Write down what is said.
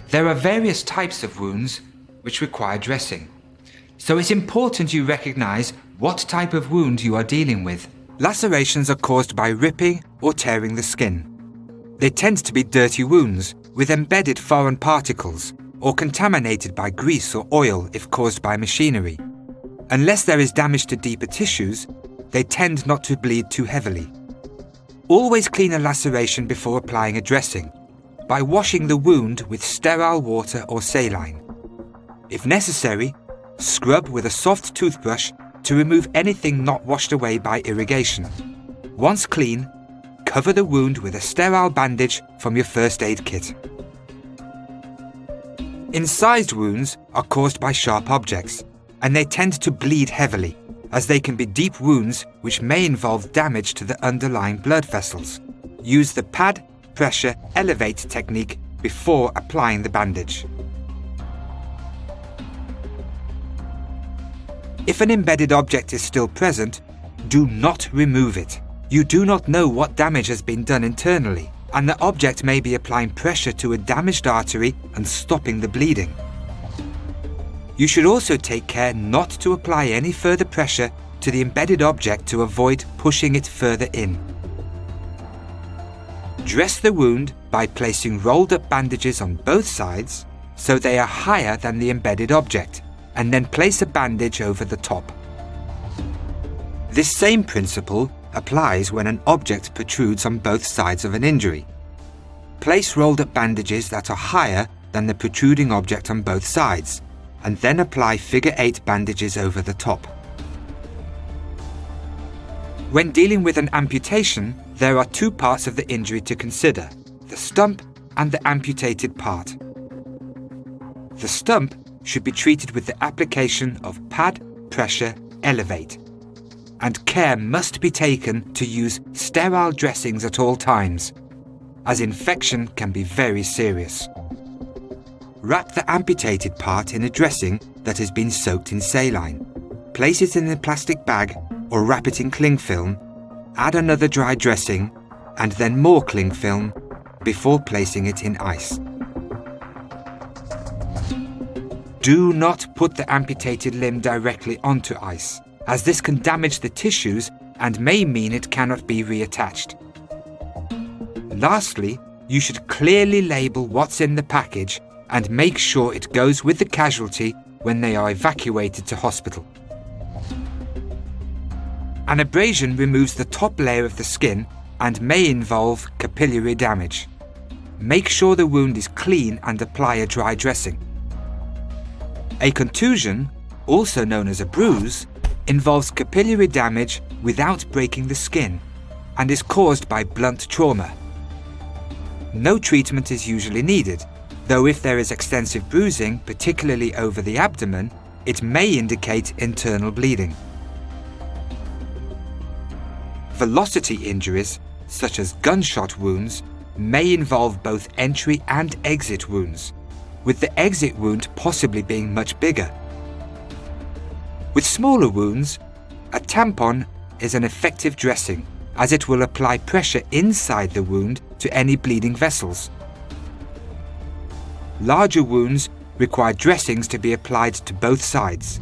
There are various types of wounds which require dressing, so it's important you recognize what type of wound you are dealing with. Lacerations are caused by ripping or tearing the skin. They tend to be dirty wounds with embedded foreign particles or contaminated by grease or oil if caused by machinery. Unless there is damage to deeper tissues, they tend not to bleed too heavily. Always clean a laceration before applying a dressing by washing the wound with sterile water or saline. If necessary, scrub with a soft toothbrush to remove anything not washed away by irrigation. Once clean, cover the wound with a sterile bandage from your first aid kit. Incised wounds are caused by sharp objects, and they tend to bleed heavily, as they can be deep wounds which may involve damage to the underlying blood vessels. Use the pad, pressure, elevate technique before applying the bandage. If an embedded object is still present, do not remove it. You do not know what damage has been done internally, and the object may be applying pressure to a damaged artery and stopping the bleeding. You should also take care not to apply any further pressure to the embedded object to avoid pushing it further in. Dress the wound by placing rolled up bandages on both sides so they are higher than the embedded object, and then place a bandage over the top. This same principle applies when an object protrudes on both sides of an injury. Place rolled up bandages that are higher than the protruding object on both sides, and then apply figure 8 bandages over the top. When dealing with an amputation, there are two parts of the injury to consider: the stump and the amputated part. The stump should be treated with the application of pad, pressure, elevate, and care must be taken to use sterile dressings at all times, as infection can be very serious. Wrap the amputated part in a dressing that has been soaked in saline. Place it in a plastic bag or wrap it in cling film, add another dry dressing and then more cling film before placing it in ice. Do not put the amputated limb directly onto ice, as this can damage the tissues and may mean it cannot be reattached. Lastly, you should clearly label what's in the package and make sure it goes with the casualty when they are evacuated to hospital. An abrasion removes the top layer of the skin and may involve capillary damage. Make sure the wound is clean and apply a dry dressing. A contusion, also known as a bruise, involves capillary damage without breaking the skin and is caused by blunt trauma. No treatment is usually needed, though if there is extensive bruising, particularly over the abdomen, it may indicate internal bleeding. Velocity injuries, such as gunshot wounds, may involve both entry and exit wounds, with the exit wound possibly being much bigger. With smaller wounds, a tampon is an effective dressing, as it will apply pressure inside the wound to any bleeding vessels. Larger wounds require dressings to be applied to both sides,